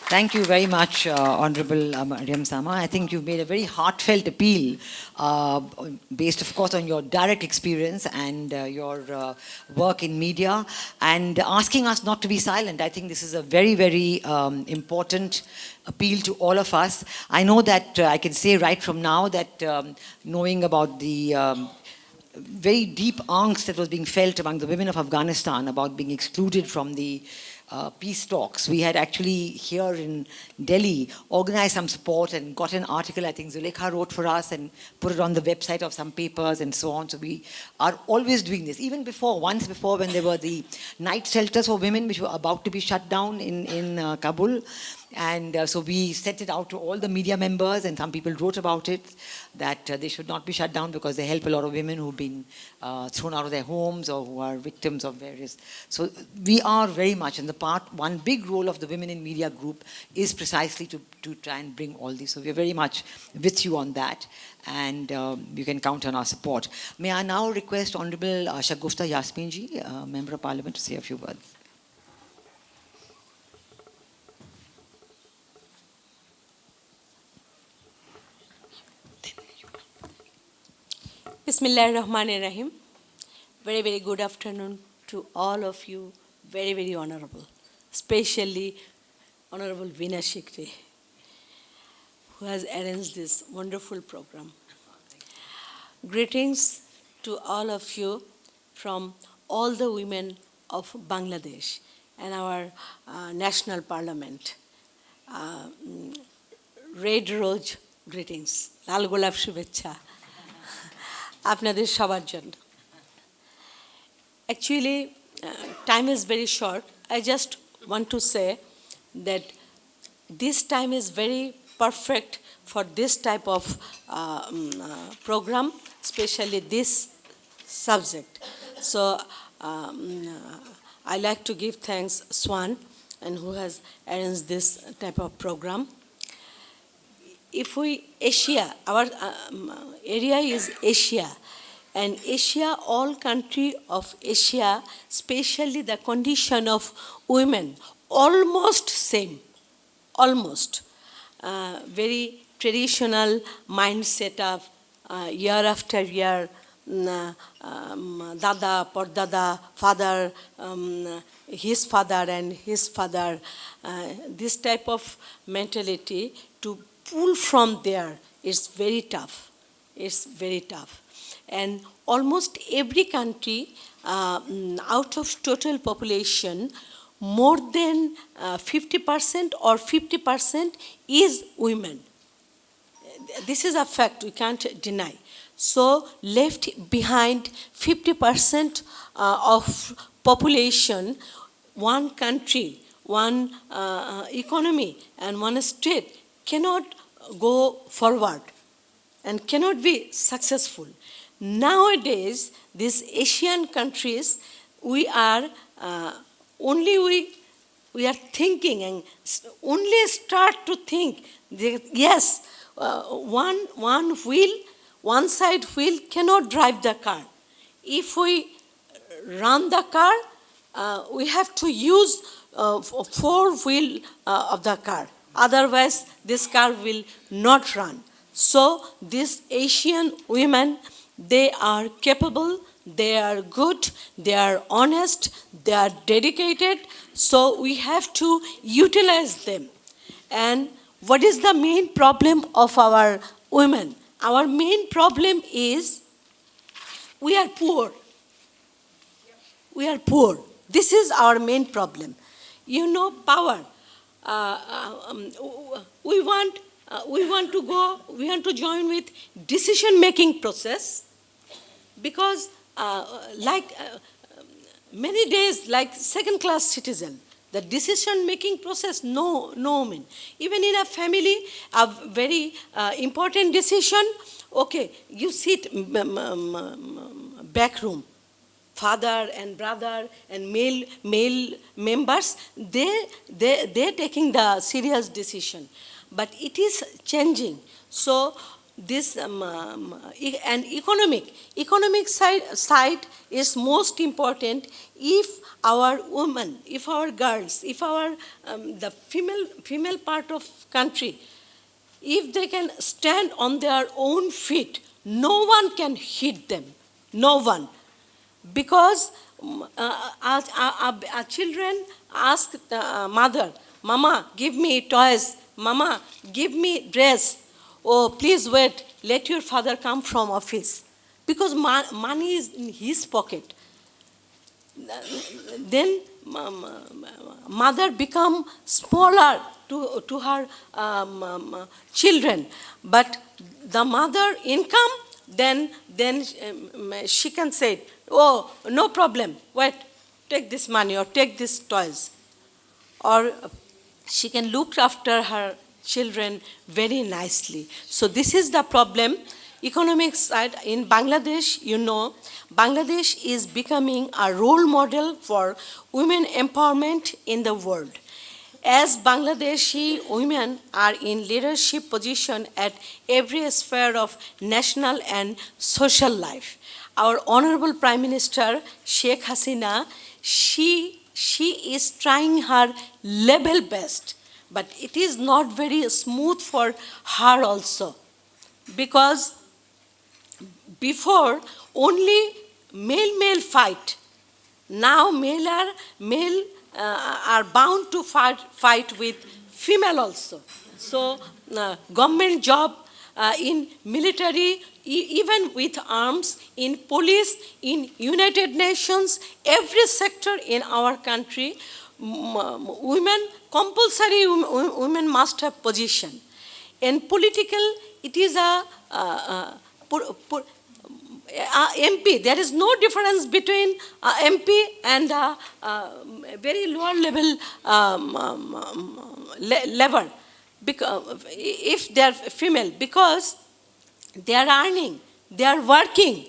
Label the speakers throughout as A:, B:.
A: Thank you very much, Honorable Mariam Sama. I think you've made a very heartfelt appeal, based, of course, on your direct experience and your work in media, and asking us not to be silent. I think this is a very, very important appeal to all of us. I know that I can say right from now that knowing about the very deep angst that was being felt among the women of Afghanistan about being excluded from the peace talks. We had actually here in Delhi organized some support and got an article, I think Zulekha wrote for us and put it on the website of some papers and so on. So we are always doing this. Even before, once before, when there were the night shelters for women which were about to be shut down in Kabul. And so we sent it out to all the media members, and some people wrote about it, that they should not be shut down because they help a lot of women who've been thrown out of their homes or who are victims of various. So we are very much in the part. One big role of the Women in Media group is precisely to try and bring all this. So we're very much with you on that, and you can count on our support. May I now request Honorable Shagufta Yasmin ji, Member of Parliament, to say a few words.
B: Bismillahirrahmanirrahim. Very, very good afternoon to all of you. Very, very honorable. Especially Honorable Veena Shikri, who has arranged this wonderful program. Greetings to all of you from all the women of Bangladesh and our national parliament. Red Rose greetings. Lal Golab Shubhechha. আপনাদের সবার জন্য actually time is very short. I just want to say that this time is very perfect for this type of program, especially this subject. So I like to give thanks SWAN, and who has arranged this type of program. If we, Asia, our area is Asia, and Asia, all country of Asia, especially the condition of women, almost same, almost. Very traditional mindset of year after year, dada, pordada, father, his father and his father, this type of mentality to pull from there is very tough. It's very tough. And almost every country, out of total population, more than 50% or 50% is women. This is a fact we can't deny. So left behind 50% of population, one country, one economy and one state cannot go forward and cannot be successful. Nowadays, these Asian countries, we are thinking and only start to think that, yes, one side wheel cannot drive the car. If we run the car, we have to use four wheel of the car. Otherwise, this car will not run. So these Asian women, they are capable, they are good, they are honest, they are dedicated. So we have to utilize them. And what is the main problem of our women? Our main problem is we are poor. We are poor. This is our main problem. You know, power. We want to join with decision-making process, because many days, like second-class citizen, the decision-making process, no women. Even in a family, a very important decision, okay, you sit back room. Father and brother and male members, they're taking the serious decision. But it is changing. So this and economic side is most important. If our women, if our girls, if our the female part of country, if they can stand on their own feet, no one can hit them, no one. Because our children ask the mother, Mama, give me toys, Mama, give me dress. Oh, please wait, let your father come from office. Because money is in his pocket. Then mother become smaller to her children. But the mother income, then she can say, oh, no problem, wait, take this money or take these toys. Or she can look after her children very nicely. So this is the problem. Economic side in Bangladesh, you know, Bangladesh is becoming a role model for women empowerment in the world. As Bangladeshi women are in leadership position at every sphere of national and social life. Our Honorable Prime Minister, Sheikh Hasina, she is trying her level best, but it is not very smooth for her also. Because before, only male fight. Now male are bound to fight with female also. So government job in military, even with arms, in police, in United Nations, every sector in our country, women, compulsory women must have position. In political, it is a MP. There is no difference between MP and very lower level because if they are female, because they are earning, they are working.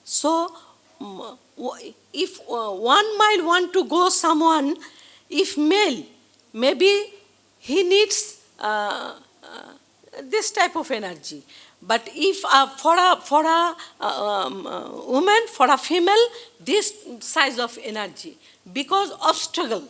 B: So if one might want to go someone, if male, maybe he needs this type of energy. But if for a woman, for a female, this size of energy, because obstacle.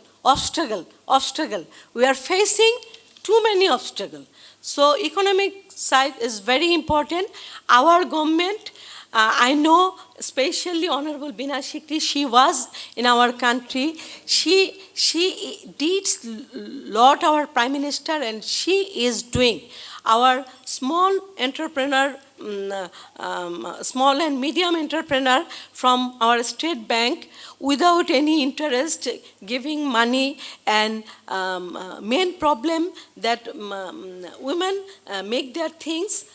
B: We are facing too many obstacles. So economic side is very important. Our government, I know, especially Honorable Bina Shikri, she was in our country. She did lot our Prime Minister, and she is doing. Our small entrepreneur, small and medium entrepreneur from our state bank, without any interest, giving money. And main problem that women make their things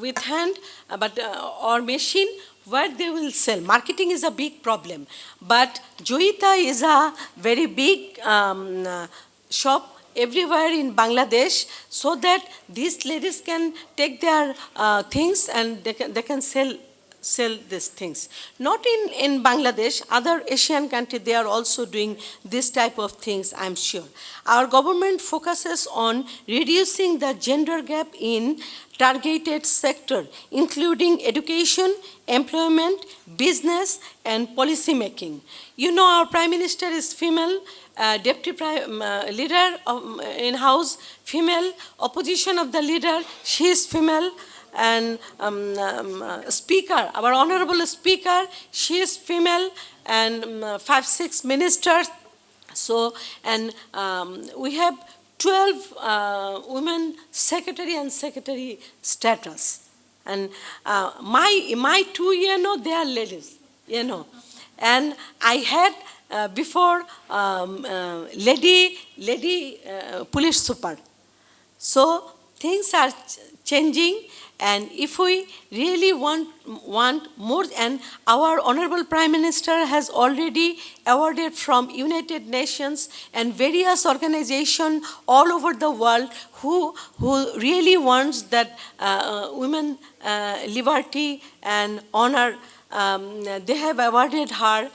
B: with hand, but or machine, where they will sell. Marketing is a big problem. But Joita is a very big shop everywhere in Bangladesh, so that these ladies can take their things and they can sell these things. Not in Bangladesh, other Asian countries, they are also doing this type of things, I'm sure. Our government focuses on reducing the gender gap in targeted sector, including education, employment, business, and policy making. You know, our Prime Minister is female, Deputy Leader in House, female, opposition of the leader, she is female, and Speaker, our Honorable Speaker, she is female, and 5-6 ministers. So, and we have 12 women secretary and secretary status. And my two, they are ladies, And I had before lady police super. So things are changing, and if we really want more, and our Honorable Prime Minister has already awarded from United Nations and various organizations all over the world who really wants that women liberty and honor. They have awarded her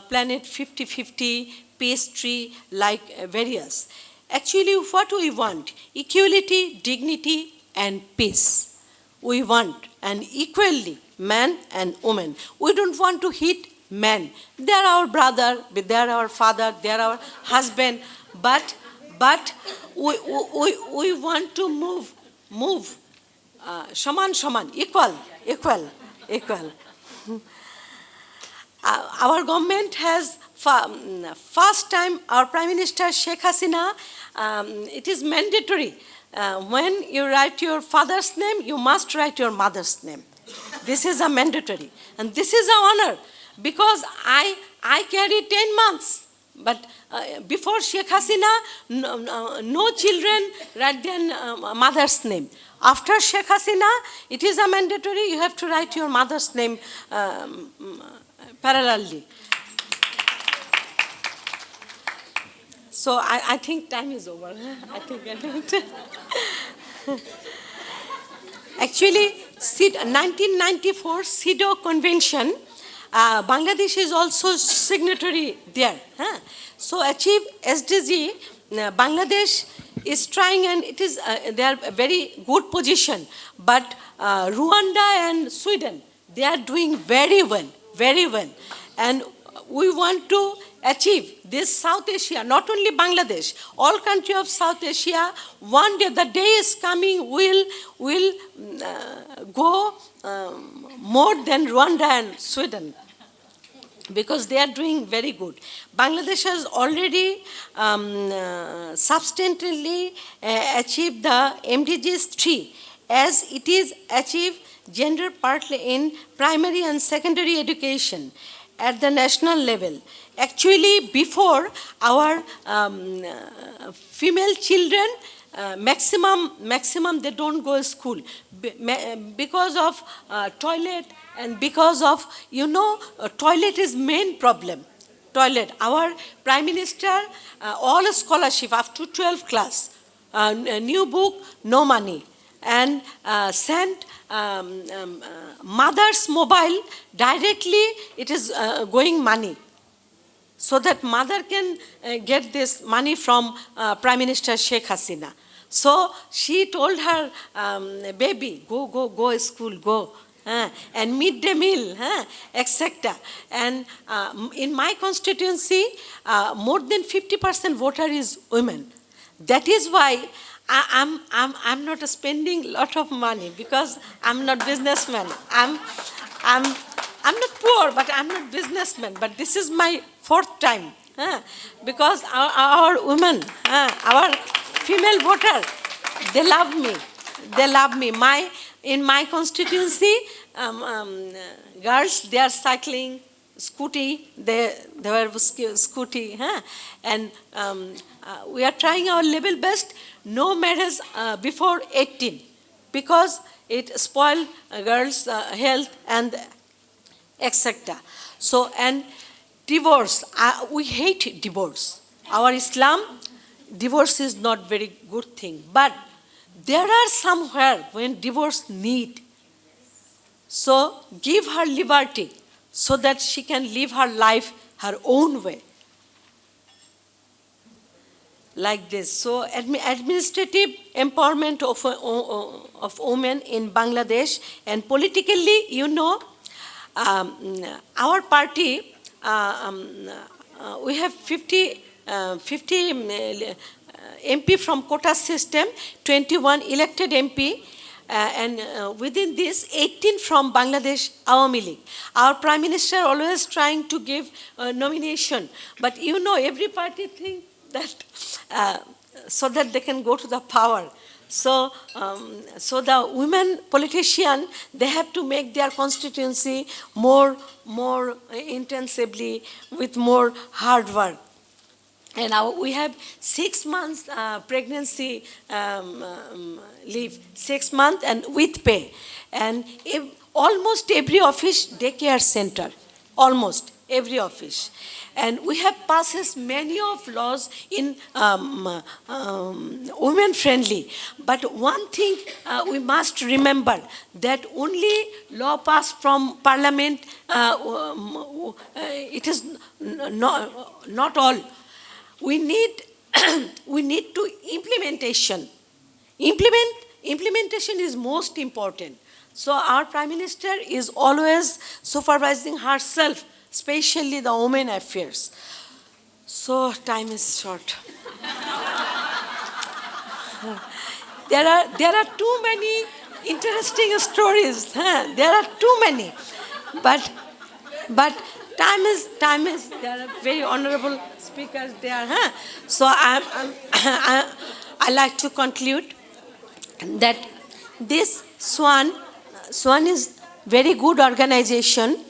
B: Planet 50/50, Peace Tree, like various. Actually, what we want? Equality, dignity, and peace. we want, and equally man and woman. We don't want to hit men. They are our brother, they are our father, they are our husband, but we want to move shaman, equal. Our government has, first time, our Prime Minister Sheikh Hasina, it is mandatory. When you write your father's name, you must write your mother's name. This is a mandatory. And this is an honor, because I carried 10 months. But before Sheikh Hasina, no children write their mother's name. After Sheikh Hasina, it is a mandatory, you have to write your mother's name parallelly. So I think time is over. I think. Actually, 1994 CEDAW Convention, Bangladesh is also signatory there. So achieve SDG, Bangladesh is trying, and it is they are a very good position. But Rwanda and Sweden, they are doing very well. And we want to achieve this South Asia, not only Bangladesh, all countries of South Asia. One day, the day is coming, will go more than Rwanda and Sweden, because they are doing very good. Bangladesh has already substantially achieved the MDGs 3, as it is achieved gender partly in primary and secondary education at the national level. Actually, before, our female children, maximum they don't go to school because of toilet, and because of, toilet is main problem. Toilet. Our Prime Minister, all scholarship up to 12th class, new book, no money, and sent mother's mobile directly, it is going money, so that mother can get this money from Prime Minister Sheikh Hasina. So she told her baby, go school, go. And midday meal, etc. And in my constituency, more than 50% voter is women. That is why I'm not spending a lot of money, because I'm not businessman. I'm not poor, but I'm not businessman. But this is my fourth time, because our women, our female voter, they love me. They love me. In my constituency, girls, they are cycling, scooty, they were scooty, and we are trying our level best, no marriage before 18, because it spoil girls' health and etc. So, and divorce, we hate divorce. Our Islam, divorce is not very good thing, but there are somewhere when divorce need. So give her liberty so that she can live her life her own way. Like this. So administrative empowerment of women in Bangladesh, and politically, our party, we have 50 MP from quota system, 21 elected MP, and within this, 18 from Bangladesh Awami League. Our Prime Minister always trying to give nomination, but every party thinks that so that they can go to the power. So, so the women politician, they have to make their constituency more intensively, with more hard work. And we have 6 months pregnancy leave, 6 months, and with pay. And almost every office, daycare center, almost every office. And we have passed many of laws in women-friendly. But one thing we must remember, that only law passed from parliament, it is not all. We need to implementation. Implementation is most important. So our Prime Minister is always supervising herself, especially the women affairs. So time is short. There are too many interesting stories. Huh? There are too many, but time is. There are very honorable speakers there. Huh? So I like to conclude that this SWAN is very good organization.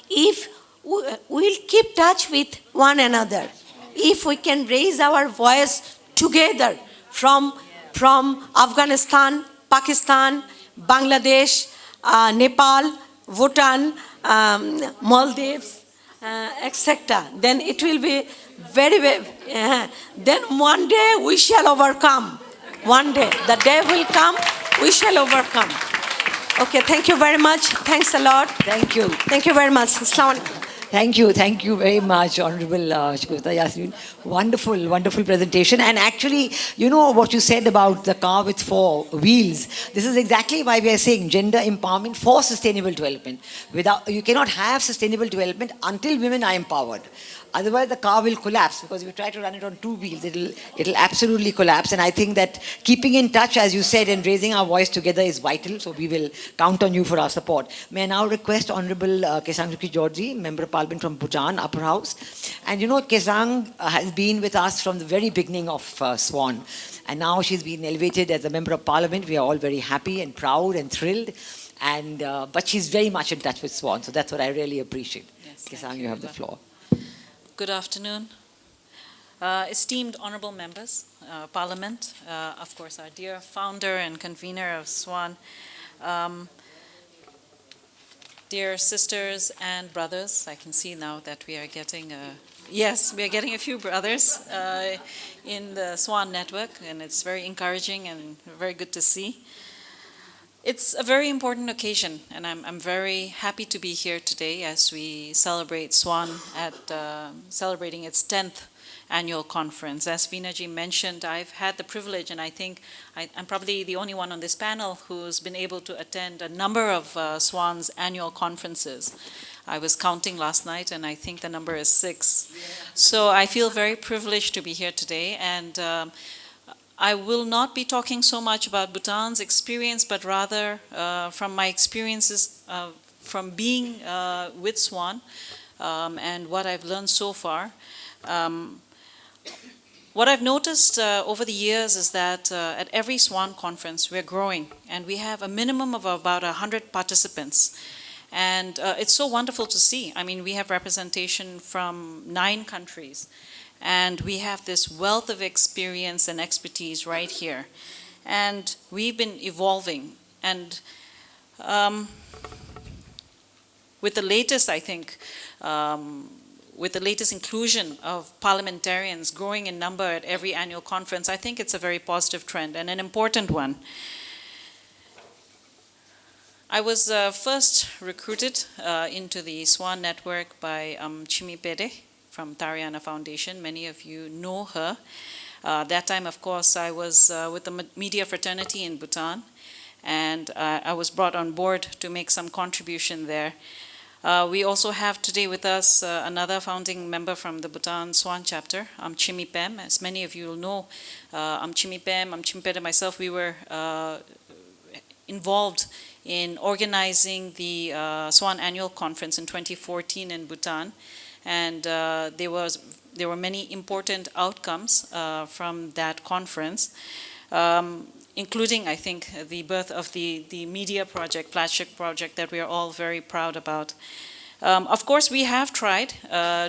B: If we'll keep touch with one another, if we can raise our voice together from Afghanistan, Pakistan, Bangladesh, Nepal, Bhutan, Maldives, etc., then it will be very. Then one day we shall overcome. One day, the day will come, we shall overcome. Okay, thank you very much. Thanks a lot.
A: Thank you.
B: Thank you very much. Assalamu alaikum.
A: Thank you very much, Honorable Shukufta Yasmin. Wonderful, wonderful presentation. And actually, you know what you said about the car with 4 wheels. This is exactly why we are saying gender empowerment for sustainable development. You cannot have sustainable development until women are empowered. Otherwise, the car will collapse, because if you try to run it on 2 wheels, it'll absolutely collapse. And I think that keeping in touch, as you said, and raising our voice together is vital. So we will count on you for our support. May I now request Honorable Kesang Ruki Georgie, Member of Parliament from Bhutan, Upper House. And you know, Kesang has been with us from the very beginning of SWAN. And now she's been elevated as a Member of Parliament. We are all very happy and proud and thrilled. And but she's very much in touch with SWAN. So that's what I really appreciate.
C: Yes,
A: Kesang, you have the floor.
C: Good afternoon. Esteemed honorable members, Parliament, of course our dear founder and convener of SWAN, dear sisters and brothers. I can see now that we are getting a few brothers in the SWAN network, and it's very encouraging and very good to see. It's a very important occasion, and I'm very happy to be here today as we celebrate SWAN at celebrating its 10th annual conference. As Vinaji mentioned, I've had the privilege, and I think I'm probably the only one on this panel who's been able to attend a number of SWAN's annual conferences. I was counting last night, and I think the number is 6. Yeah. So I feel very privileged to be here today, and I will not be talking so much about Bhutan's experience, but rather from my experiences from being with SWAN and what I've learned so far. What I've noticed over the years is that at every SWAN conference we're growing, and we have a minimum of about 100 participants. And it's so wonderful to see. I mean, we have representation from 9 countries. And we have this wealth of experience and expertise right here. And we've been evolving. And with the latest, I think, with the latest inclusion of parliamentarians growing in number at every annual conference, I think it's a very positive trend and an important one. I was first recruited into the SWAN network by Chimi Pede from Tariana Foundation. Many of you know her. That time, of course, I was with the media fraternity in Bhutan, and I was brought on board to make some contribution there. We also have today with us another founding member from the Bhutan SWAN chapter, Chimi Pem. As many of you will know, Chimi Pem, Chimi Pem and myself, we were involved in organizing the SWAN annual conference in 2014 in Bhutan. And there were many important outcomes from that conference, including, I think, the birth of the media project, flagship project that we are all very proud about. Of course, we have tried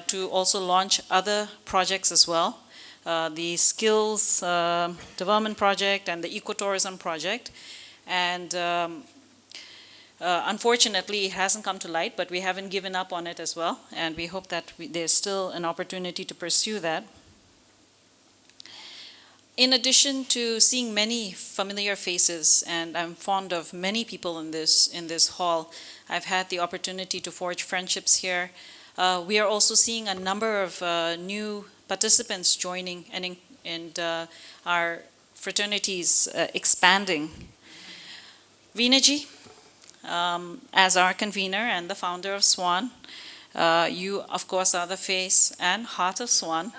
C: to also launch other projects as well, the Skills Development Project and the Ecotourism Project. And unfortunately, it hasn't come to light, but we haven't given up on it as well, and we hope that there's still an opportunity to pursue that. In addition to seeing many familiar faces, and I'm fond of many people in this hall, I've had the opportunity to forge friendships here. We are also seeing a number of new participants joining, and our fraternities expanding. Vinaji, as our convener and the founder of SWAN. You, of course, are the face and heart of SWAN.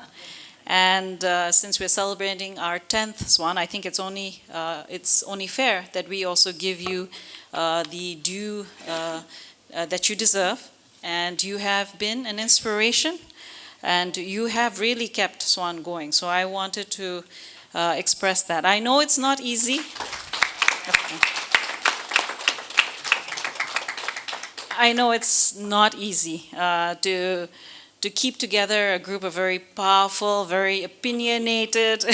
C: And since we're celebrating our 10th SWAN, I think it's only fair that we also give you the due that you deserve. And you have been an inspiration, and you have really kept SWAN going. So I wanted to express that. I know it's not easy. I know it's not easy to keep together a group of very powerful, very opinionated,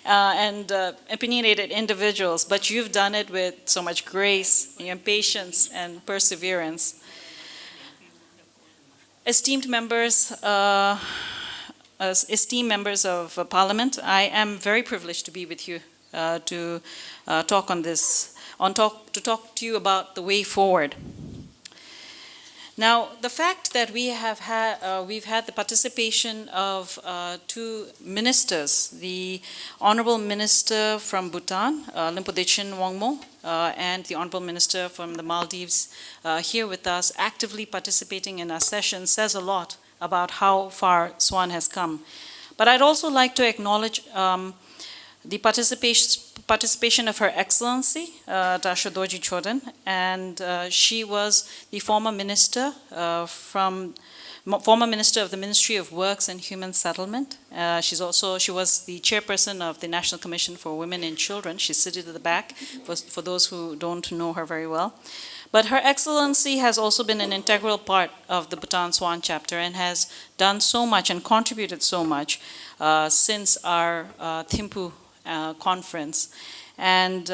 C: opinionated individuals, but you've done it with so much grace, and patience, and perseverance. Esteemed members of Parliament, I am very privileged to be with you to talk to you about the way forward. Now, the fact that we've had the participation of two ministers, the Honorable Minister from Bhutan, Limpo Wangmo, and the Honorable Minister from the Maldives here with us, actively participating in our session, says a lot about how far SWAN has come. But I'd also like to acknowledge the participation of Her Excellency, Dasha Dorji Chodon, and she was the former minister of the Ministry of Works and Human Settlement. She was the chairperson of the National Commission for Women and Children. She's seated at the back, for those who don't know her very well. But Her Excellency has also been an integral part of the Bhutan SWAN chapter and has done so much and contributed so much since our Thimphu conference. And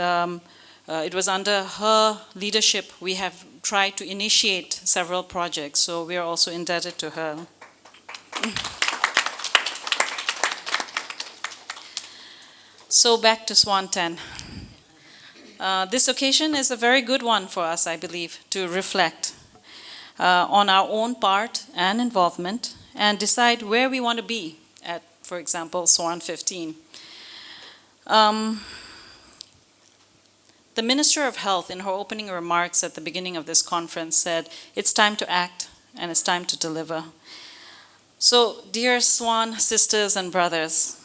C: it was under her leadership we have tried to initiate several projects, so we are also indebted to her. So back to SWAN-10. This occasion is a very good one for us, I believe, to reflect on our own part and involvement and decide where we want to be at, for example, SWAN-15. The Minister of Health, in her opening remarks at the beginning of this conference, said, it's time to act and it's time to deliver. So, dear SWAN sisters and brothers,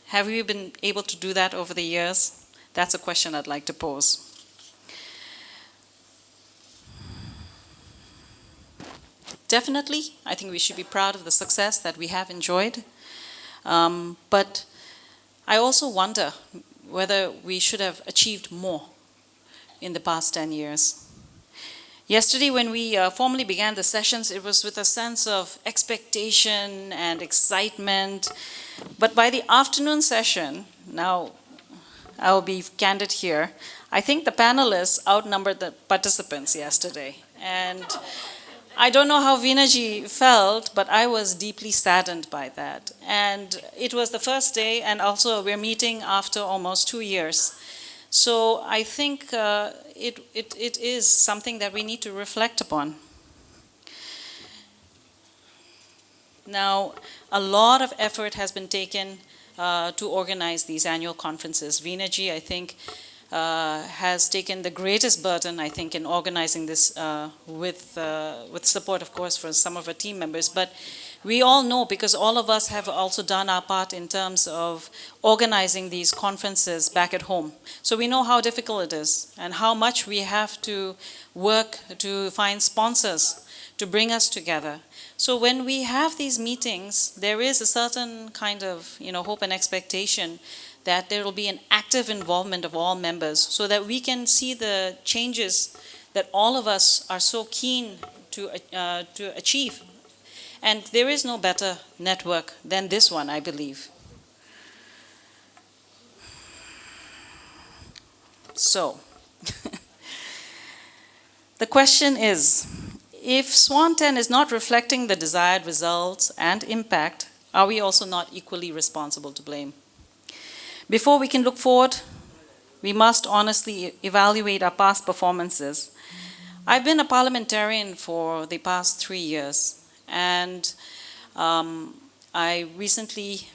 C: have you been able to do that over the years? That's a question I'd like to pose. Definitely, I think we should be proud of the success that we have enjoyed. But I also wonder whether we should have achieved more in the past 10 years. Yesterday, when we formally began the sessions, it was with a sense of expectation and excitement. But by the afternoon session, now I'll be candid here, I think the panelists outnumbered the participants yesterday. And I don't know how Veena-ji felt, but I was deeply saddened by that. And it was the first day, and also we're meeting after almost 2 years. So I think it is something that we need to reflect upon. Now, a lot of effort has been taken to organize these annual conferences. Veena-ji, I think, has taken the greatest burden, I think, in organizing this with support, of course, for some of our team members. But we all know, because all of us have also done our part in terms of organizing these conferences back at home. So we know how difficult it is and how much we have to work to find sponsors to bring us together. So when we have these meetings, there is a certain kind of hope and expectation that there will be an active involvement of all members so that we can see the changes that all of us are so keen to achieve. And there is no better network than this one, I believe. So, the question is, if SWAN-10 is not reflecting the desired results and impact, are we also not equally responsible to blame? Before we can look forward, we must honestly evaluate our past performances. I've been a parliamentarian for the past 3 years, and I recently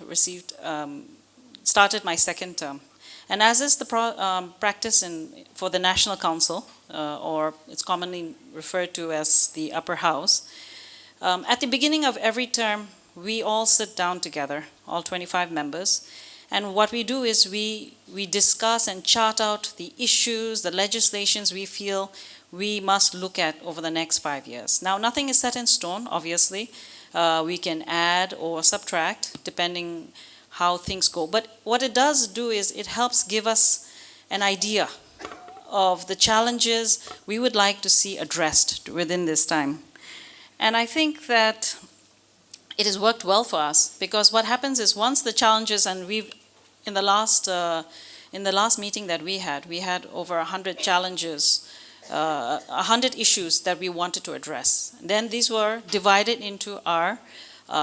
C: started my second term. And as is the practice for the National Council, or it's commonly referred to as the upper house, at the beginning of every term, we all sit down together, all 25 members, and what we do is we discuss and chart out the issues, the legislations we feel we must look at over the next 5 years. Now, nothing is set in stone, obviously. We can add or subtract depending how things go. But what it does do is it helps give us an idea of the challenges we would like to see addressed within this time. And I think that it has worked well for us, because what happens is once the challenges, and we've in the last meeting that we had over 100 challenges, 100 issues that we wanted to address. Then these were divided into our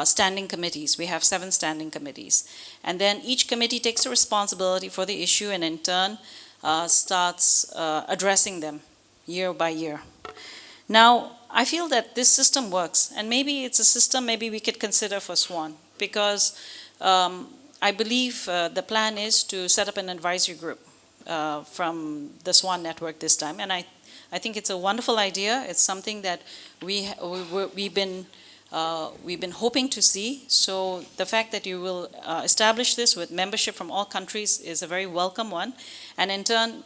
C: standing committees. We have 7 standing committees. And then each committee takes a responsibility for the issue and in turn starts addressing them year by year. Now, I feel that this system works, and maybe it's a system maybe we could consider for SWAN, because I believe the plan is to set up an advisory group from the SWAN network this time, and I think it's a wonderful idea. It's something that we've been hoping to see. So the fact that you will establish this with membership from all countries is a very welcome one, and in turn,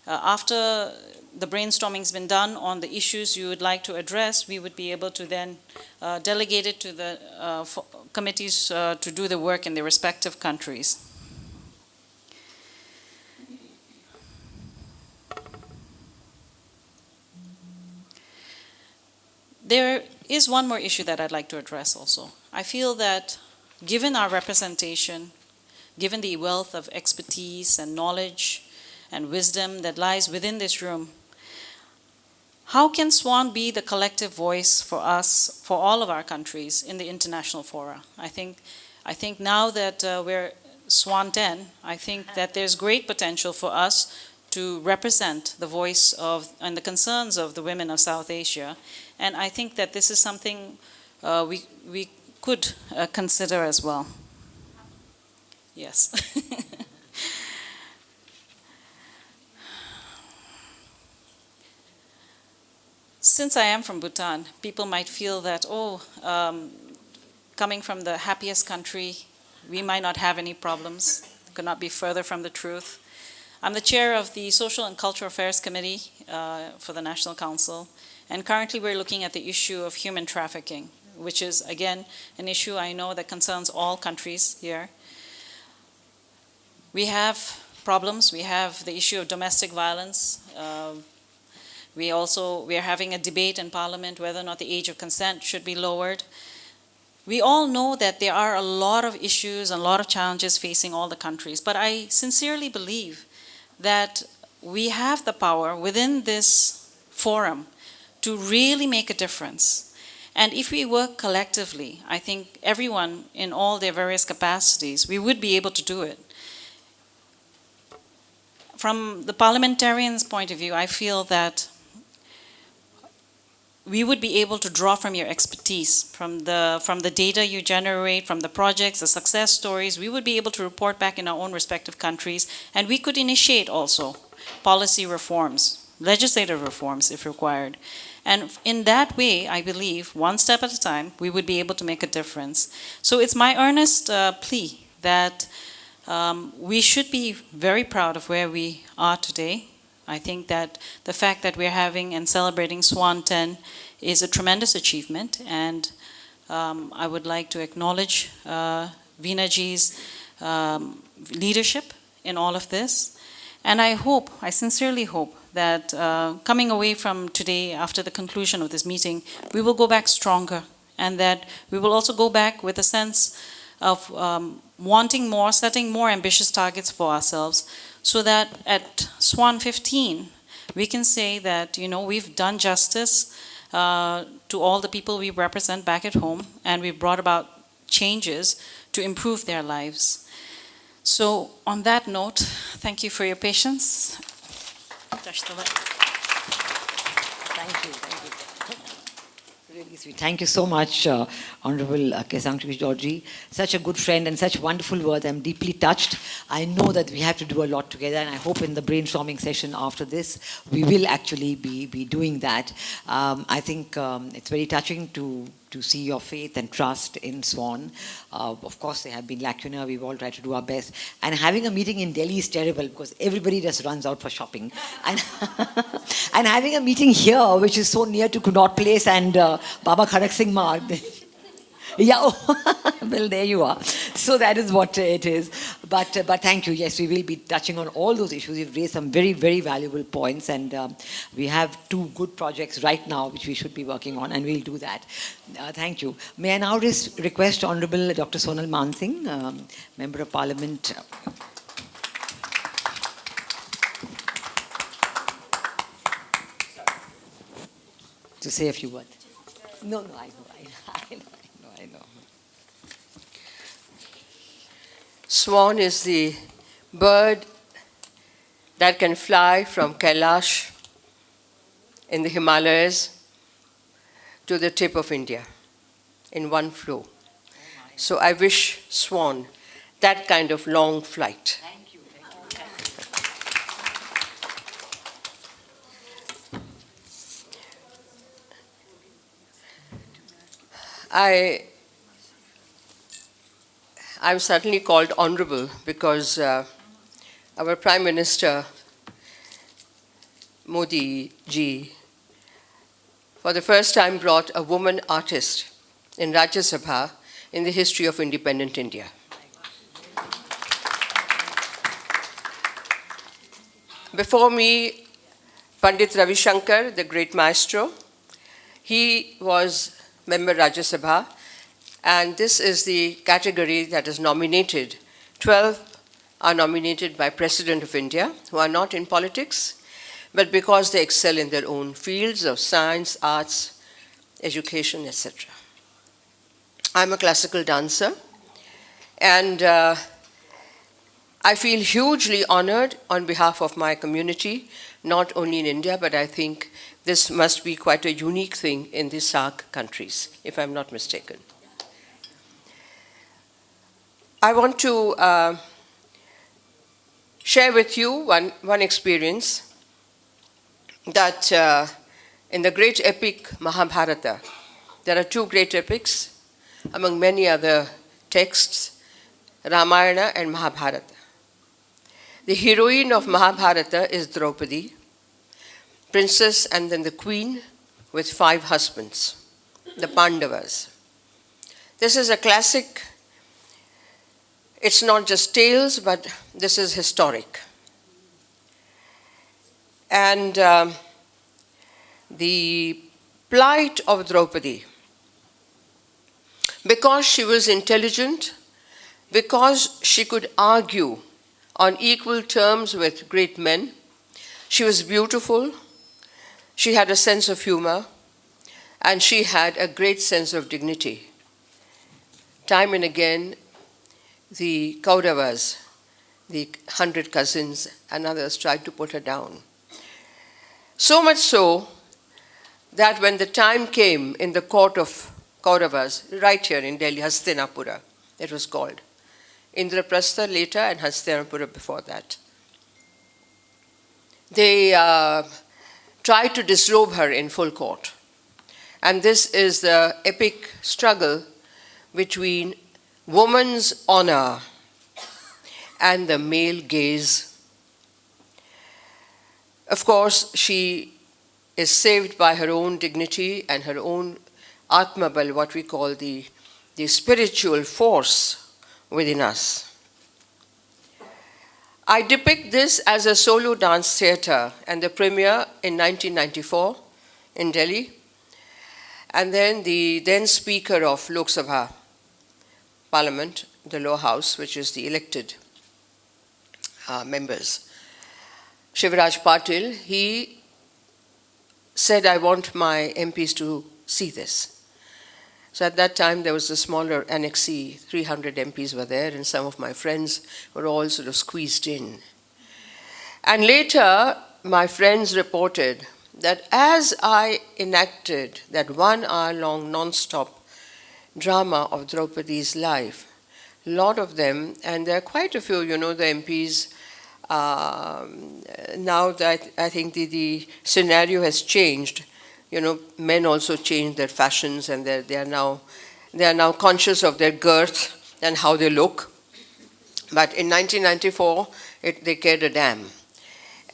C: after the brainstorming's been done on the issues you would like to address, we would be able to then delegate it to the committees to do the work in their respective countries. There is one more issue that I'd like to address also. I feel that given our representation, given the wealth of expertise and knowledge and wisdom that lies within this room, how can SWAN be the collective voice for us, for all of our countries in the international fora? I think now that we're SWAN-10, I think that there's great potential for us to represent the voice of and the concerns of the women of South Asia. And I think that this is something we could consider as well. Yes. Since I am from Bhutan, people might feel that, coming from the happiest country, we might not have any problems. It could not be further from the truth. I'm the chair of the Social and Cultural Affairs Committee for the National Council, and currently we're looking at the issue of human trafficking, which is, again, an issue I know that concerns all countries here. We have problems. We have the issue of domestic violence. We are having a debate in Parliament whether or not the age of consent should be lowered. We all know that there are a lot of issues and a lot of challenges facing all the countries, but I sincerely believe that we have the power within this forum to really make a difference. And if we work collectively, I think everyone in all their various capacities, we would be able to do it. From the parliamentarian's point of view, I feel that we would be able to draw from your expertise, from the data you generate, from the projects, the success stories. We would be able to report back in our own respective countries, and we could initiate also policy reforms, legislative reforms if required. And in that way, I believe, one step at a time, we would be able to make a difference. So it's my earnest plea that we should be very proud of where we are today. I think that the fact that we're having and celebrating SWAN-10 is a tremendous achievement, and I would like to acknowledge Veena-ji's leadership in all of this. And I sincerely hope that coming away from today, after the conclusion of this meeting, we will go back stronger, and that we will also go back with a sense of wanting more, setting more ambitious targets for ourselves, so that at SWAN-15, we can say that, we've done justice to all the people we represent back at home, and we've brought about changes to improve their lives. So on that note, thank you for your patience.
A: Thank you. Really sweet. Thank you so much, Honorable Kesang Georgie. Such a good friend and such wonderful words. I'm deeply touched. I know that we have to do a lot together, and I hope in the brainstorming session after this, we will actually be doing that. I think it's very touching to see your faith and trust in SWAN. Of course, they have been lacuna. We've all tried to do our best. And having a meeting in Delhi is terrible because everybody just runs out for shopping. And, and having a meeting here, which is so near to Connaught Place and Baba Khadak Singh Marg. Yeah, oh, well, there you are. So that is what it is. But thank you. Yes, we will be touching on all those issues. You've raised some very, very valuable points, and we have 2 good projects right now which we should be working on, and we'll do that. Thank you. May I now request Honorable Dr. Sonal Mansingh, Member of Parliament. To say a few words. No, I know.
D: Swan is the bird that can fly from Kailash in the Himalayas to the tip of India in one flow. So I wish Swan that kind of long flight.
A: Thank you.
D: I'm certainly called honorable because our Prime Minister, Modi ji, for the first time brought a woman artist in Rajya Sabha in the history of independent India. Before me, Pandit Ravi Shankar, the great maestro, he was member Rajya Sabha, and this is the category that is nominated. 12 are nominated by President of India, who are not in politics, but because they excel in their own fields of science, arts, education, etc. I'm a classical dancer, and I feel hugely honored on behalf of my community, not only in India, but I think this must be quite a unique thing in the SAARC countries, if I'm not mistaken. I want to share with you one experience that in the great epic Mahabharata, there are 2 great epics among many other texts, Ramayana and Mahabharata. The heroine of Mahabharata is Draupadi, princess and then the queen with 5 husbands, the Pandavas. This is a classic. It's not just tales, but this is historic. And the plight of Draupadi, because she was intelligent, because she could argue on equal terms with great men, she was beautiful, she had a sense of humor, and she had a great sense of dignity. Time and again, the Kauravas, the 100 cousins and others tried to put her down. So much so that when the time came in the court of Kauravas, right here in Delhi, Hastinapura, it was called. Indraprastha later and Hastinapura before that. They tried to disrobe her in full court. And this is the epic struggle between woman's honor and the male gaze. Of course, she is saved by her own dignity and her own Atmabal, what we call the spiritual force within us. I depict this as a solo dance theater, and the premiere in 1994 in Delhi. And then the then Speaker of Lok Sabha Parliament, the lower house, which is the elected members, Shivraj Patil, he said, I want my MPs to see this. So at that time, there was a smaller annexee, 300 MPs were there, and some of my friends were all sort of squeezed in. And later, my friends reported that as I enacted that 1 hour long non-stop drama of Draupadi's life, lot of them, and there are quite a few, the MPs, now that I think the scenario has changed, men also changed their fashions, and they are now conscious of their girth and how they look. But in 1994, they cared a damn.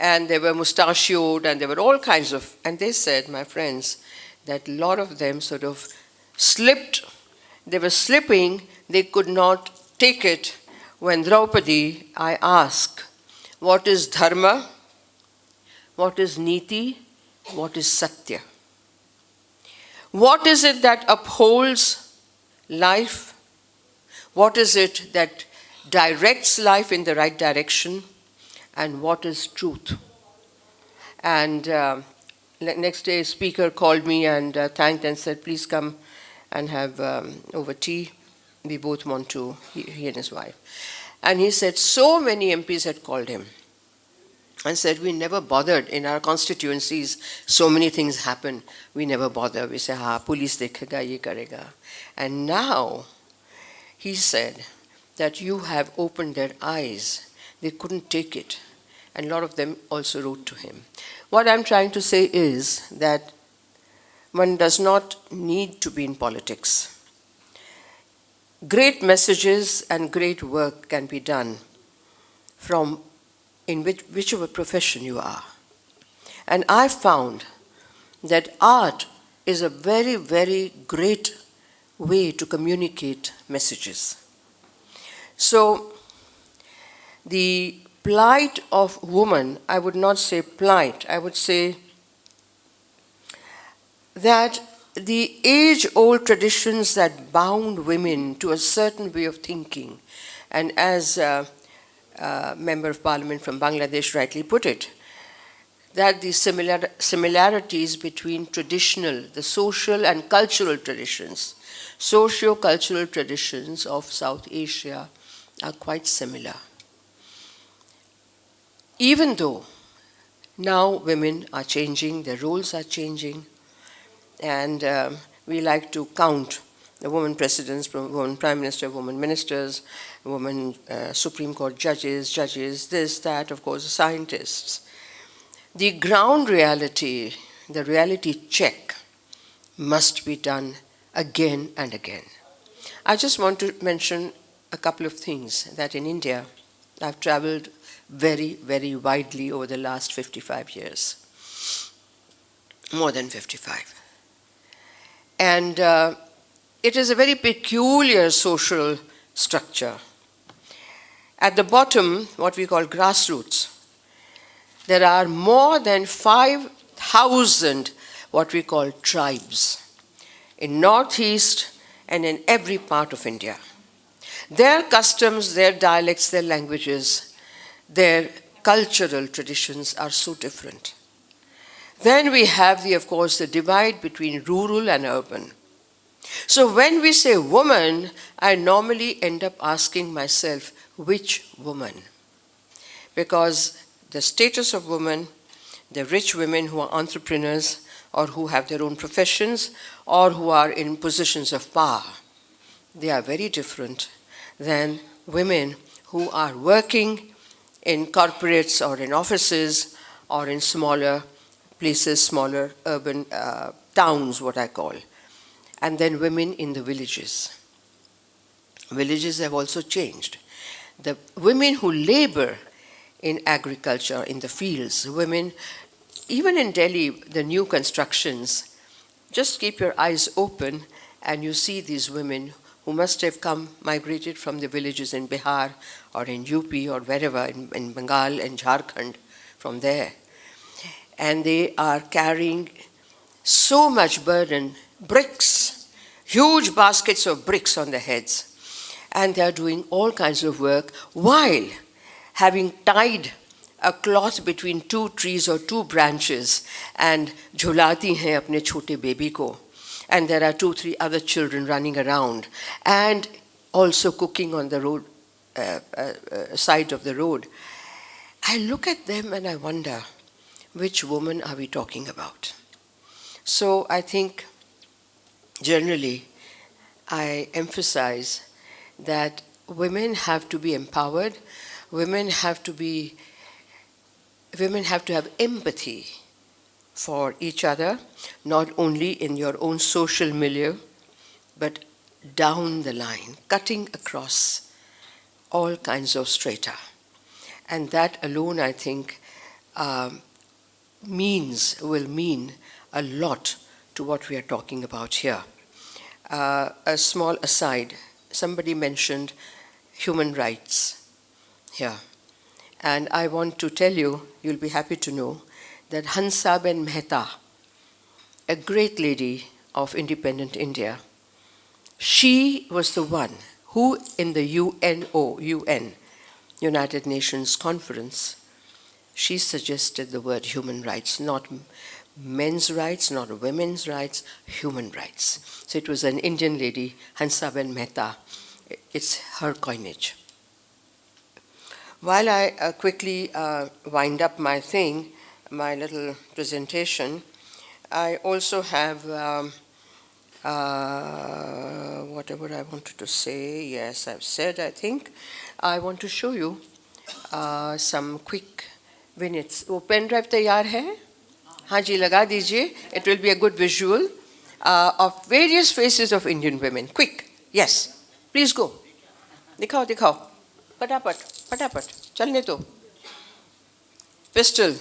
D: And they were mustachioed, and they were all kinds of, and they said, my friends, that a lot of them sort of slipped. They were slipping, they could not take it. When Draupadi, I ask, what is dharma? What is niti? What is satya? What is it that upholds life? What is it that directs life in the right direction? And what is truth? And next day, a speaker called me and thanked and said, please come and have over tea. We both want to, he and his wife. And he said so many MPs had called him and said, we never bothered in our constituencies. So many things happen. We never bother. We say, police dekhega, ye karega. And now, he said that you have opened their eyes. They couldn't take it. And a lot of them also wrote to him. What I'm trying to say is that one does not need to be in politics. Great messages and great work can be done from whichever profession you are. And I found that art is a very, very great way to communicate messages. So, the plight of woman, I would not say plight, I would say that the age-old traditions that bound women to a certain way of thinking, and as a Member of Parliament from Bangladesh rightly put it, that the similarities between the social and cultural traditions, socio-cultural traditions of South Asia are quite similar. Even though now women are changing, their roles are changing, and we like to count the women presidents, women prime minister, women ministers, women Supreme Court judges, this, that, of course, scientists. The ground reality, the reality check must be done again and again. I just want to mention a couple of things that in India, I've traveled very, very widely over the last 55 years, more than 55. And it is a very peculiar social structure. At the bottom, what we call grassroots, there are more than 5,000 what we call tribes in Northeast and in every part of India. Their customs, their dialects, their languages, their cultural traditions are so different. Then we have, of course, the divide between rural and urban. So when we say woman, I normally end up asking myself, which woman? Because the status of women, the rich women who are entrepreneurs or who have their own professions or who are in positions of power, they are very different than women who are working in corporates or in offices or in smaller places, smaller urban towns, what I call. And then women in the villages. Villages have also changed. The women who labor in agriculture, in the fields, women, even in Delhi, the new constructions, just keep your eyes open and you see these women who must have migrated from the villages in Bihar or in UP or wherever, in Bengal and Jharkhand, from there. And they are carrying so much burden, bricks, huge baskets of bricks on their heads. And they are doing all kinds of work while having tied a cloth between two trees or two branches and jhulati hai apne chote baby ko. And there are 2-3 other children running around and also cooking on the road, side of the road. I look at them and I wonder, which woman are we talking about? So I think generally I emphasize that women have to be empowered. Women have to have empathy for each other, not only in your own social milieu, but down the line, cutting across all kinds of strata. And that alone, I think, will mean a lot to what we are talking about here. A small aside, somebody mentioned human rights here. And I want to tell you, you'll be happy to know, that Hansaben Mehta, a great lady of independent India, she was the one who in the UN, United Nations Conference, she suggested the word human rights, not men's rights, not women's rights, human rights. So it was an Indian lady, Hansaben Mehta. It's her coinage. While I quickly wind up my thing, my little presentation, I also have whatever I wanted to say. Yes, I've said, I think. I want to show you some quick vignettes. वो pen drive तैयार है? हाँ जी, लगा दीजिए. It will be a good visual of various faces of Indian women. Quick, yes. Please go. दिखाओ, दिखाओ. फटाफट, फटाफट. चलने दो. Pistol.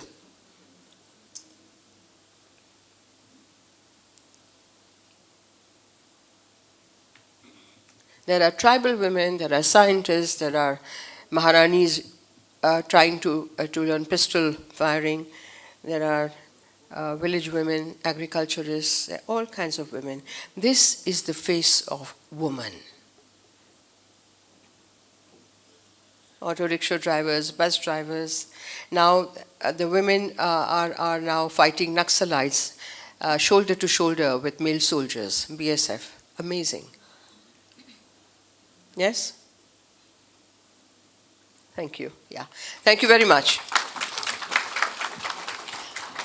D: There are tribal women, there are scientists, there are Maharanis trying to learn pistol firing. There are village women, agriculturists, all kinds of women. This is the face of woman. Auto rickshaw drivers, bus drivers. Now the women are now fighting Naxalites shoulder to shoulder with male soldiers, BSF. Amazing. Yes? Thank you. Yeah. Thank you very much.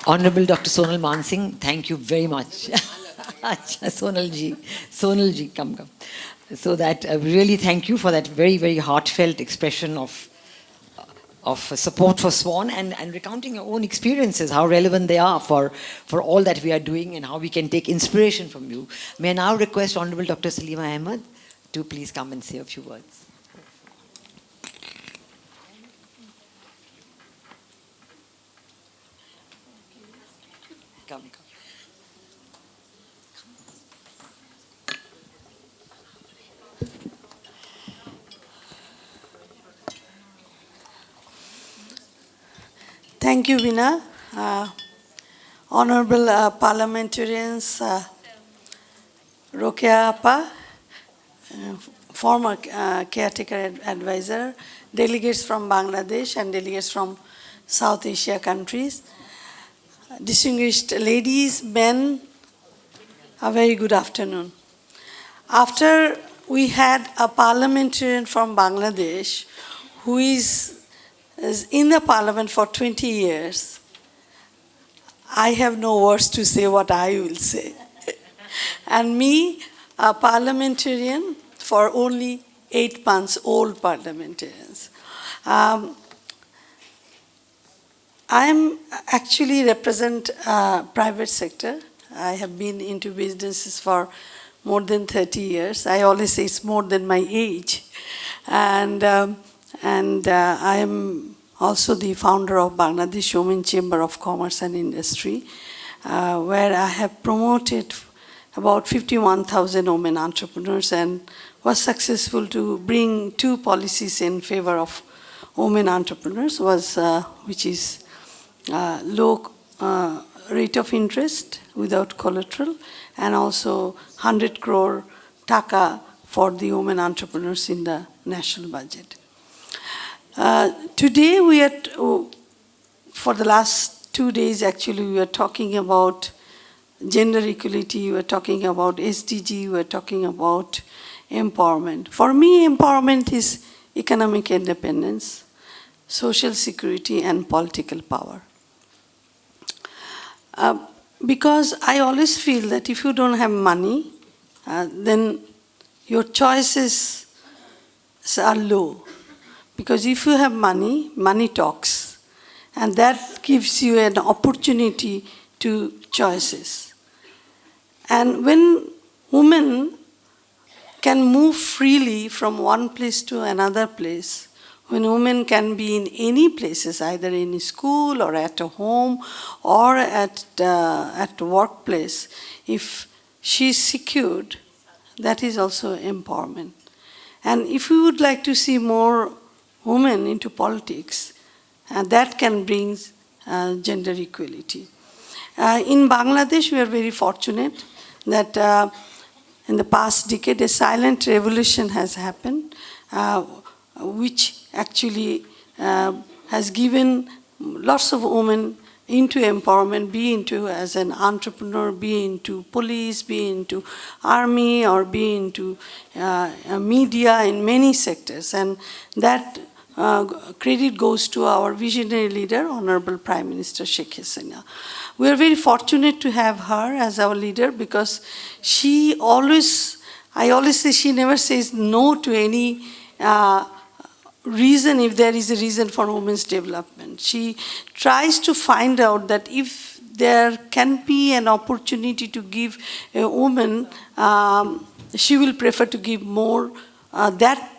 A: Honorable Dr. Sonal Mansingh, thank you very much. Sonal ji, come. So that really thank you for that very, very heartfelt expression of support for SWAN and recounting your own experiences, how relevant they are for all that we are doing and how we can take inspiration from you. May I now request Honorable Dr. Salima Ahmed to please come and say a few words. Come.
B: Thank you, Veena. Honorable parliamentarians, Rokia Appa, former caretaker advisor, delegates from Bangladesh and delegates from South Asia countries, distinguished ladies, men, a very good afternoon. After we had a parliamentarian from Bangladesh who is in the parliament for 20 years, I have no words to say what I will say. And me, a parliamentarian for only 8 months, old parliamentarians. I actually represent private sector. I have been into businesses for more than 30 years. I always say it's more than my age. And I am also the founder of Bangladesh Women Chamber of Commerce and Industry, where I have promoted about 51,000 women entrepreneurs and was successful to bring 2 policies in favor of women entrepreneurs, which is low rate of interest without collateral, and also 100 crore taka for the women entrepreneurs in the national budget. Today we are, for the last 2 days actually, we are talking about gender equality, we are talking about SDG, we are talking about empowerment. For me, empowerment is economic independence, social security, and political power. Because I always feel that if you don't have money, then your choice is
E: are low. Because if you have money, money talks. And that gives you an opportunity to choices. And when women can move freely from one place to another place, when women can be in any places, either in school or at a home or at workplace, if she is secured, that is also empowerment. And if we would like to see more women into politics, that can bring gender equality. In Bangladesh, we are very fortunate that in the past decade, a silent revolution has happened, which actually has given lots of women into empowerment, be into as an entrepreneur, be into police, be into army, or be into media in many sectors. And that credit goes to our visionary leader, Honorable Prime Minister Sheikh Hasina. We are very fortunate to have her as our leader because she always, I always say she never says no to any reason if there is a reason for women's development. She tries to find out that if there can be an opportunity to give a woman, she will prefer to give more that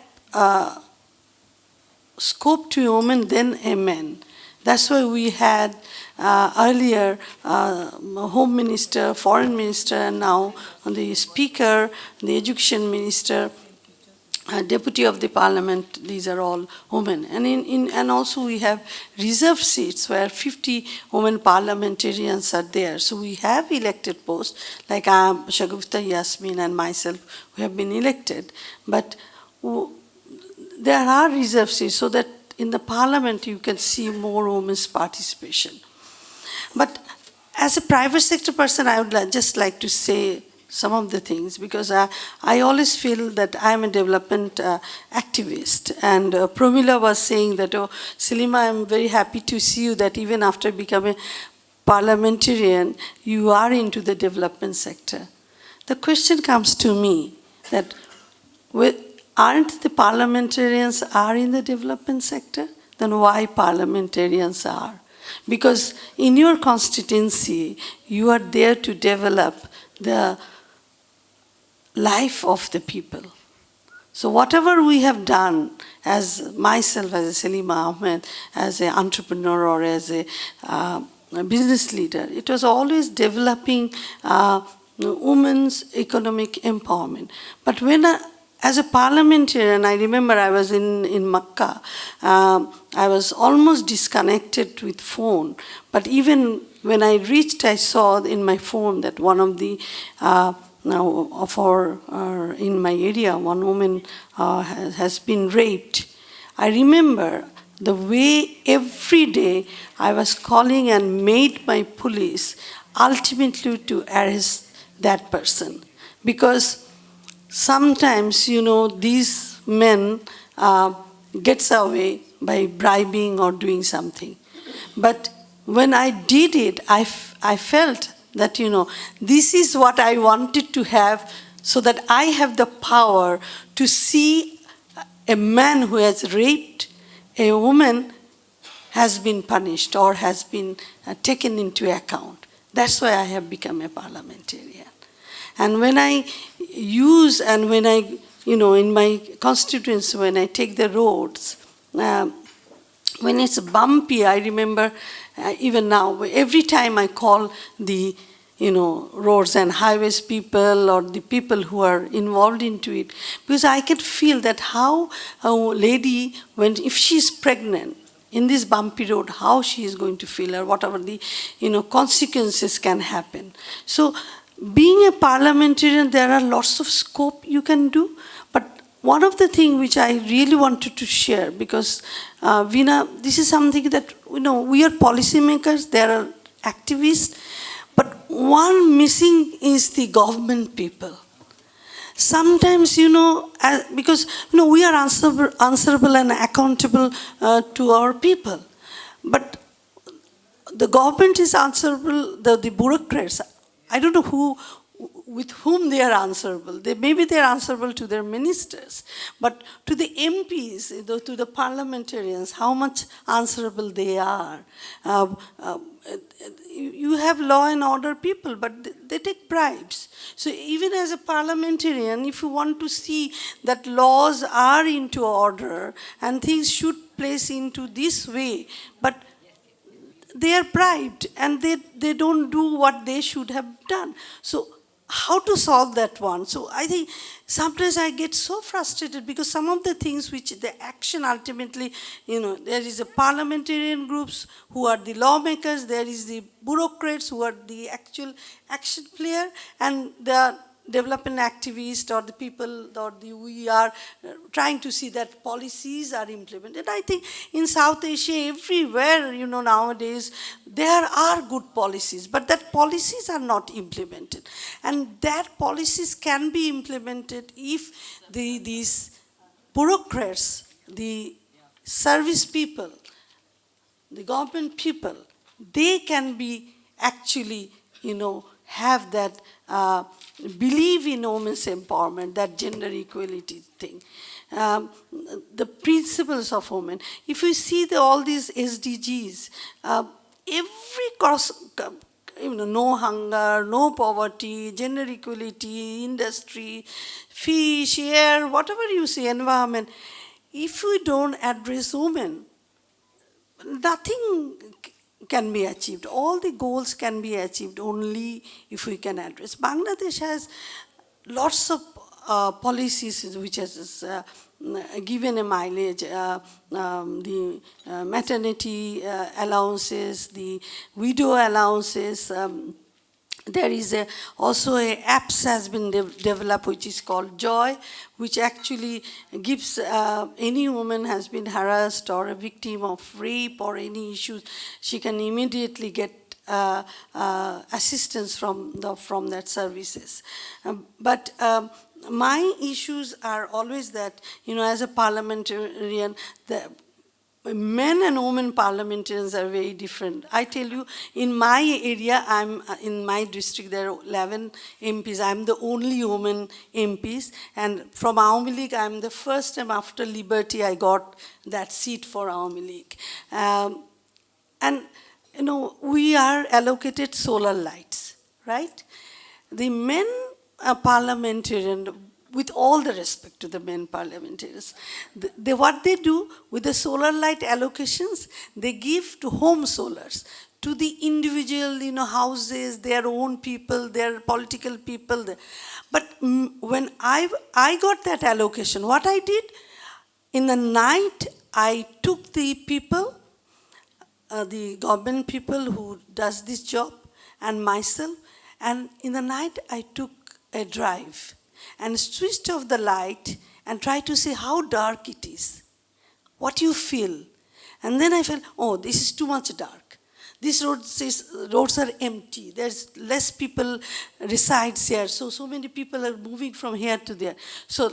E: scope to a woman than a man. That's why we had earlier Home Minister, Foreign Minister, and now the Speaker, the Education Minister, Deputy of the Parliament, these are all women. And and also we have reserved seats where 50 women parliamentarians are there. So we have elected posts, like Shagufta Yasmin and myself, who have been elected. But there are reserved seats so that in the parliament you can see more women's participation. But as a private sector person, I would just like to say some of the things, because I always feel that I'm a development activist. And Pramila was saying that, oh, Salima, I'm very happy to see you that even after becoming parliamentarian, you are into the development sector. The question comes to me that aren't the parliamentarians are in the development sector? Then why parliamentarians are? Because in your constituency, you are there to develop the life of the people. So whatever we have done, as myself, as a Salima Ahmed, as an entrepreneur or as a business leader, it was always developing women's economic empowerment. But when as a parliamentarian, I remember I was in Makkah, I was almost disconnected with phone. But even when I reached, I saw in my phone that one of the in my area, one woman has been raped. I remember the way every day I was calling and made my police ultimately to arrest that person. Because sometimes, you know, these men gets away by bribing or doing something. But when I did it, I felt that, you know, this is what I wanted to have, so that I have the power to see a man who has raped a woman has been punished or has been taken into account. That's why I have become a parliamentarian. And when I use, and when I, you know, in my constituency, when I take the roads, when it's bumpy, I remember even now, every time I call the, you know, roads and highways people or the people who are involved into it, because I can feel that how a lady, if she's pregnant in this bumpy road, how she is going to feel, or whatever the, you know, consequences can happen. So being a parliamentarian, there are lots of scope you can do. But one of the things which I really wanted to share, because Veena, this is something that, you know, we are policymakers, there are activists, but one missing is the government people. Sometimes, you know, because, you know, we are answerable and accountable to our people, but the government is answerable, the bureaucrats. I don't know with whom they are answerable. Maybe they are answerable to their ministers, but to the MPs, to the parliamentarians, how much answerable they are. You have law and order people, but they take bribes. So even as a parliamentarian, if you want to see that laws are into order and things should place into this way, but they are bribed and they don't do what they should have done. So how to solve that one? So I think sometimes I get so frustrated because some of the things which the action ultimately, there is a parliamentarian groups who are the lawmakers, there is the bureaucrats who are the actual action player, and the development activists or the people we are trying to see that policies are implemented. I think in South Asia, everywhere, nowadays, there are good policies, but that policies are not implemented. And that policies can be implemented if these bureaucrats, the service people, the government people, they can be actually, have that believe in women's empowerment, that gender equality thing. The principles of women. If you see all these SDGs, no hunger, no poverty, gender equality, industry, fish, air, whatever you see, environment, if we don't address women, nothing can be achieved. All the goals can be achieved only if we can address. Bangladesh has lots of policies which has given a mileage, the maternity allowances, the widow allowances. There is also an apps has been developed which is called Joy, which actually gives any woman has been harassed or a victim of rape or any issues, she can immediately get assistance from that services. But my issues are always that, as a parliamentarian, men and women parliamentarians are very different. I tell you, in my area, in my district, there are 11 MPs. I'm the only woman MPs. And from Awami League, I'm the first time after Liberty, I got that seat for Awami League. And, we are allocated solar lights, right? The men parliamentarian, with all the respect to the men parliamentarians, what they do with the solar light allocations, they give to home solars, to the individual, houses, their own people, their political people. But when I got that allocation, what I did, in the night, I took the people, the government people who does this job, and myself, and in the night, I took a drive and switched off the light and tried to see how dark it is, what you feel. And then I felt, oh, this is too much dark. These roads are empty. There's less people resides here. So many people are moving from here to there. So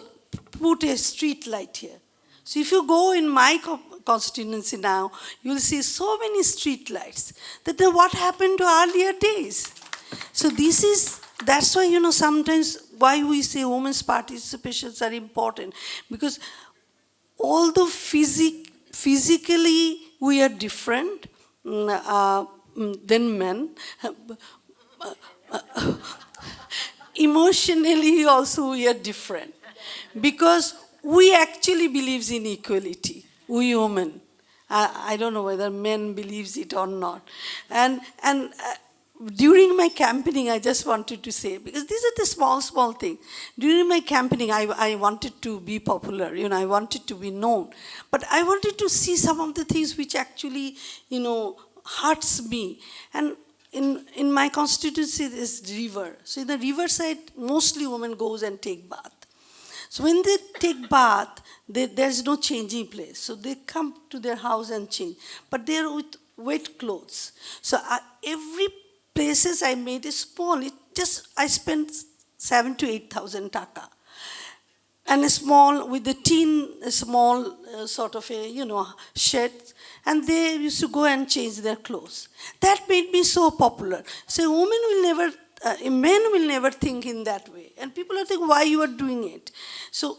E: put a street light here. So if you go in my constituency now, you'll see so many street lights. Then what happened to earlier days? So that's why, sometimes why we say women's participations are important. Because although physically we are different than men, emotionally also we are different. Because we actually believe in equality, we women. I don't know whether men believes it or not. And during my campaigning, I just wanted to say, because these are the small things. During my campaigning, I wanted to be popular, I wanted to be known. But I wanted to see some of the things which actually, hurts me. And in my constituency, there's river. So in the riverside, mostly women goes and take bath. So when they take bath, there's no changing place. So they come to their house and change. But they're with wet clothes. So every places I made is small. I spent 7,000 to 8,000 taka. And a small, with the small sort of a, shed. And they used to go and change their clothes. That made me so popular. So a woman will never men will never think in that way. And people are thinking, why you are doing it? So,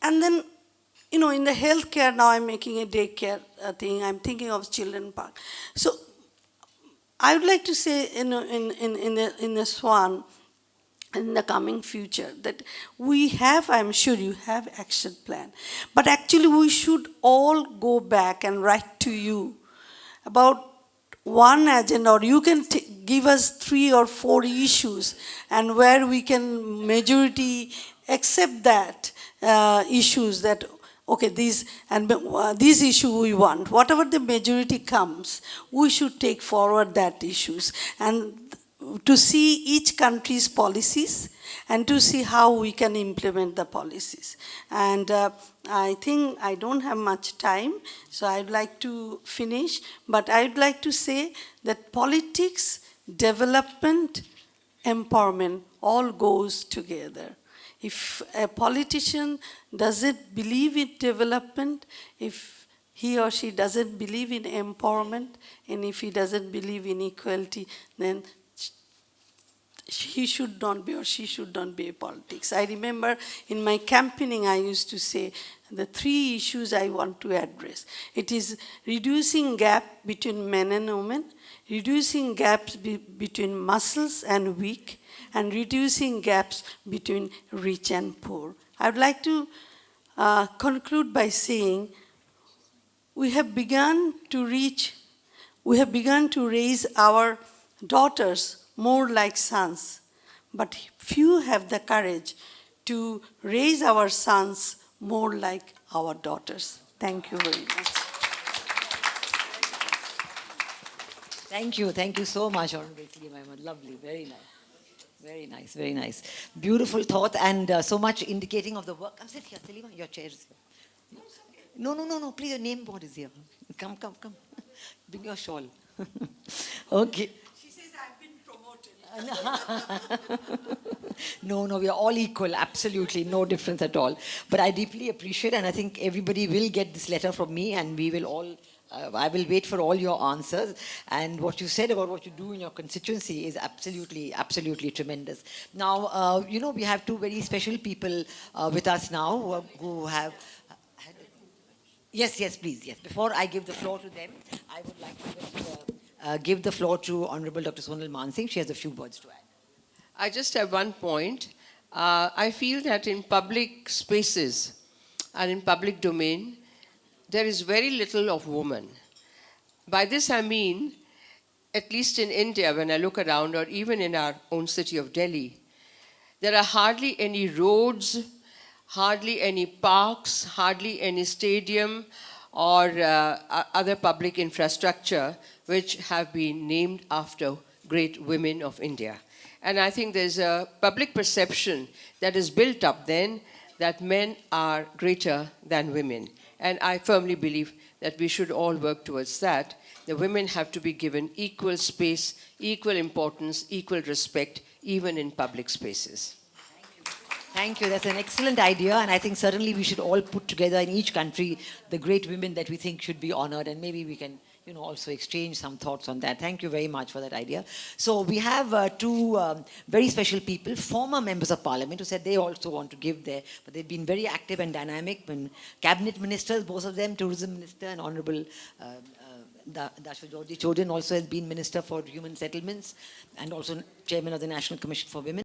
E: and then, in the healthcare, now I'm making a daycare thing. I'm thinking of children park. So, I would like to say, in the SWAN, in the coming future, that we have, I'm sure you have action plan, but actually we should all go back and write to you about one agenda, or you can give us 3 or 4 issues, and where we can majority accept that issues, that okay, these issue we want. Whatever the majority comes, we should take forward that issues, and to see each country's policies and to see how we can implement the policies. And I think I don't have much time, so I'd like to finish, but I'd like to say that politics, development, empowerment all goes together. If a politician doesn't believe in development, if he or she doesn't believe in empowerment, and if he doesn't believe in equality, then he should not be, or she should not be, a politics. I remember in my campaigning, I used to say the 3 issues I want to address. It is reducing gap between men and women, reducing gaps between muscles and weak, and reducing gaps between rich and poor. I would like to conclude by saying we have begun to raise our daughters more like sons, but few have the courage to raise our sons more like our daughters. Thank you very much.
A: Thank you so much, Honorable Salim Ahmed. Lovely, very nice. Very nice, very nice. Beautiful thought, and so much indicating of the work. Come sit here, Salima, your chair is here. No, please, your name board is here. Come. Bring your shawl. Okay.
E: She says I've been promoted.
A: No, we are all equal, absolutely, no difference at all. But I deeply appreciate, and I think everybody will get this letter from me, and we will all, I will wait for all your answers. And what you said about what you do in your constituency is absolutely tremendous. Now, we have 2 very special people with us now who have... Yes, please, yes. Before I give the floor to them, I would like to just, give the floor to Honorable Dr. Sonal Mansingh. She has a few words to add.
D: I just have one point. I feel that in public spaces and in public domain, there is very little of woman. By this I mean, at least in India, when I look around, or even in our own city of Delhi, there are hardly any roads, hardly any parks, hardly any stadium or other public infrastructure which have been named after great women of India. And I think there's a public perception that is built up then that men are greater than women. And I firmly believe that we should all work towards that. The women have to be given equal space, equal importance, equal respect, even in public spaces.
A: Thank you. That's an excellent idea, and I think certainly we should all put together in each country the great women that we think should be honored, and maybe we can, also exchange some thoughts on that. Thank you very much for that idea. So we have 2 very special people, former members of Parliament, who said they also want to give their, but they've been very active and dynamic, when cabinet ministers, both of them, tourism minister and Honorable Dashwa Georgie Chodin also has been Minister for Human Settlements and also Chairman of the National Commission for Women.